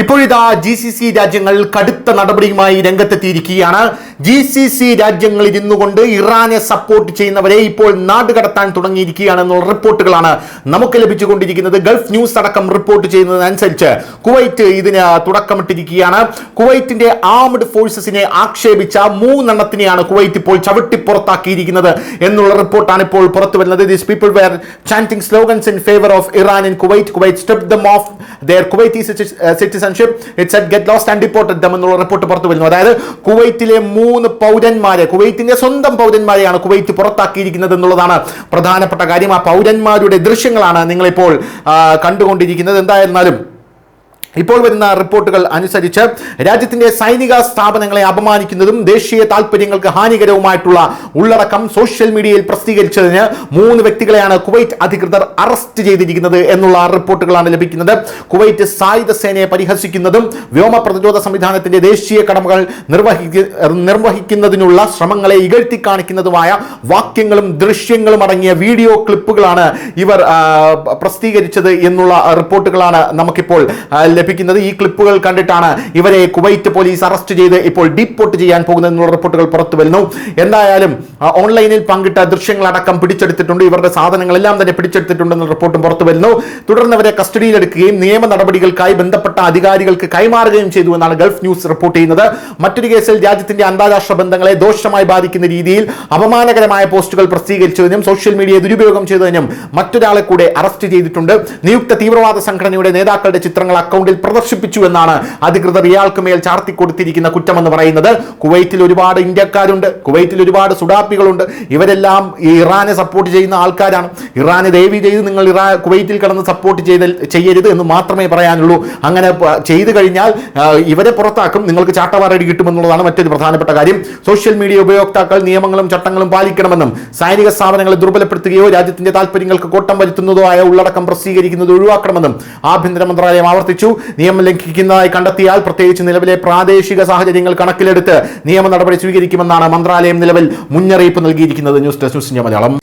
ഇപ്പോഴിതാ GCC രാജ്യങ്ങൾ കടുത്ത നടപടിയുമായി രംഗത്തെത്തിയിരിക്കുകയാണ്. GCC രാജ്യങ്ങളിൽ ഇരുന്നുകൊണ്ട് ഇറാനെ സപ്പോർട്ട് ചെയ്യുന്നവരെ ഇപ്പോൾ നാടുകടത്താൻ തുടങ്ങിയിരിക്കുകയാണെന്നുള്ള റിപ്പോർട്ടുകളാണ് നമുക്ക് ലഭിച്ചുകൊണ്ടിരിക്കുന്നത്. ഗൾഫ് ന്യൂസ് അടക്കം റിപ്പോർട്ട് ചെയ്യുന്നതനുസരിച്ച് കുവൈറ്റ് ഇതിന് തുടക്കമിട്ടിരിക്കുകയാണ്. കുവൈറ്റിന്റെ ആർമഡ് ഫോഴ്സസിനെ ആക്ഷേപിച്ച 3 എണ്ണത്തിനെയാണ് കുവൈറ്റ് ഇപ്പോൾ ചവിട്ടി പുറത്താക്കിയിരിക്കുന്നത് എന്നുള്ള റിപ്പോർട്ടാണ് ഇപ്പോൾ പുറത്തു വരുന്നത്. These people were chanting slogans in favor of Iran in Kuwait. Kuwait stripped them off their Kuwaiti citizenship. It said get lost and deported them എന്നുള്ള റിപ്പോർട്ട് പുറത്തു വരുന്നു. അതായത് കുവൈറ്റിലെ 3 പൗരന്മാരെ, കുവൈറ്റിന്റെ സ്വന്തം പൗരന്മാരെയാണ് കുവൈറ്റ് പുറത്താക്കിയിരിക്കുന്നത് എന്നുള്ളതാണ് പ്രധാനപ്പെട്ട കാര്യം. ആ പൗരന്മാരുടെ ദൃശ്യങ്ങളാണ് നിങ്ങളിപ്പോൾ കണ്ടുകൊണ്ടിരിക്കുന്നത്. എന്തായിരുന്നാലും ഇപ്പോൾ വരുന്ന റിപ്പോർട്ടുകൾ അനുസരിച്ച് രാജ്യത്തിന്റെ സൈനിക സ്ഥാപനങ്ങളെ അപമാനിക്കുന്നതും ദേശീയ താൽപര്യങ്ങൾക്ക് ഹാനികരവുമായിട്ടുള്ള ഉള്ളടക്കം സോഷ്യൽ മീഡിയയിൽ പ്രസിദ്ധീകരിച്ചതിന് 3 വ്യക്തികളെയാണ് കുവൈറ്റ് അധികൃതർ അറസ്റ്റ് ചെയ്തിരിക്കുന്നത് എന്നുള്ള റിപ്പോർട്ടുകളാണ് ലഭിക്കുന്നത്. കുവൈറ്റ് സായുധ സേനയെ പരിഹസിക്കുന്നതും വ്യോമ പ്രതിരോധ സംവിധാനത്തിന്റെ ദേശീയ കടമകൾ നിർവഹിക്കുന്നതിനുള്ള ശ്രമങ്ങളെ ഇകഴ്ത്തി കാണിക്കുന്നതുമായ വാക്യങ്ങളും ദൃശ്യങ്ങളും അടങ്ങിയ വീഡിയോ ക്ലിപ്പുകളാണ് ഇവർ പ്രസിദ്ധീകരിച്ചത് എന്നുള്ള റിപ്പോർട്ടുകളാണ് നമുക്കിപ്പോൾ ലഭിക്കുന്നത്. ഈ ക്ലിപ്പുകൾ കണ്ടിട്ടാണ് ഇവരെ കുവൈറ്റ് പോലീസ് അറസ്റ്റ് ചെയ്ത് ഇപ്പോൾ ഡീപ്പോർട്ട് ചെയ്യാൻ പോകുന്നതെന്നുള്ള റിപ്പോർട്ടുകൾ പുറത്തു വരുന്നു. എന്തായാലും ഓൺലൈനിൽ പങ്കിട്ട ദൃശ്യങ്ങളടക്കം പിടിച്ചെടുത്തിട്ടുണ്ട്. ഇവരുടെ സാധനങ്ങളെല്ലാം തന്നെ പിടിച്ചെടുത്തിട്ടുണ്ടെന്ന റിപ്പോർട്ടും പുറത്തു വരുന്നു. തുടർന്ന് അവരെ കസ്റ്റഡിയിലെടുക്കുകയും നിയമ നടപടികൾക്കായി ബന്ധപ്പെട്ട അധികാരികൾക്ക് കൈമാറുകയും ചെയ്തു എന്നാണ് ഗൾഫ് ന്യൂസ് റിപ്പോർട്ട് ചെയ്യുന്നത്. മറ്റൊരു കേസിൽ രാജ്യത്തിന്റെ അന്താരാഷ്ട്ര ബന്ധങ്ങളെ ദോഷമായി ബാധിക്കുന്ന രീതിയിൽ അപമാനകരമായ പോസ്റ്റുകൾ പ്രസിദ്ധീകരിച്ചതിനും സോഷ്യൽ മീഡിയ ദുരുപയോഗം ചെയ്തതിനും മറ്റൊരാളെ കൂടെ അറസ്റ്റ് ചെയ്തിട്ടുണ്ട്. നിയുക്ത തീവ്രവാദ സംഘടനയുടെ നേതാക്കളുടെ ചിത്രങ്ങൾ അക്കൗണ്ടിൽ പ്രദർശിപ്പിച്ചു എന്നാണ് അധികൃതർ ഇയാൾക്ക് മേൽ ചാർത്തി കൊടുത്തിരിക്കുന്ന കുറ്റമെന്ന് പറയുന്നത്. കുവൈറ്റിൽ ഒരുപാട് ഇന്ത്യക്കാരുണ്ട്, കുവൈറ്റിൽ ഒരുപാട് സുഡാപ്പികളുണ്ട്. ഇവരെല്ലാം ഇറാനെ സപ്പോർട്ട് ചെയ്യുന്ന ആൾക്കാരാണ്. ഇറാനെ ദയവ് ചെയ്ത് നിങ്ങൾ കുവൈറ്റിൽ കിടന്ന് സപ്പോർട്ട് ചെയ്യരുത് എന്ന് മാത്രമേ പറയാനുള്ളൂ. അങ്ങനെ ചെയ്തു കഴിഞ്ഞാൽ ഇവരെ പുറത്താക്കും, നിങ്ങൾക്ക് ചാട്ടവാറടി കിട്ടുമെന്നുള്ളതാണ് മറ്റൊരു പ്രധാനപ്പെട്ട കാര്യം. സോഷ്യൽ മീഡിയ ഉപയോക്താക്കൾ നിയമങ്ങളും ചട്ടങ്ങളും പാലിക്കണമെന്നും സൈനിക സ്ഥാപനങ്ങളെ ദുർബലപ്പെടുത്തുകയോ രാജ്യത്തിന്റെ താൽപര്യങ്ങൾക്ക് കോട്ടം വരുത്തുന്നതോ ആയ ഉള്ളടക്കം പ്രസിദ്ധീകരിക്കുന്നത് ഒഴിവാക്കണമെന്നും ആഭ്യന്തര മന്ത്രാലയം ആവർത്തിച്ചു. നിയമം ലംഘിക്കുന്നതായി കണ്ടെത്തിയാൽ പ്രത്യേകിച്ച് നിലവിലെ പ്രാദേശിക സാഹചര്യങ്ങൾ കണക്കിലെടുത്ത് നിയമ നടപടി സ്വീകരിക്കുമെന്നാണ് മന്ത്രാലയം നിലവിൽ മുന്നറിയിപ്പ് നൽകിയിരിക്കുന്നത്. News desk news India Malayalam.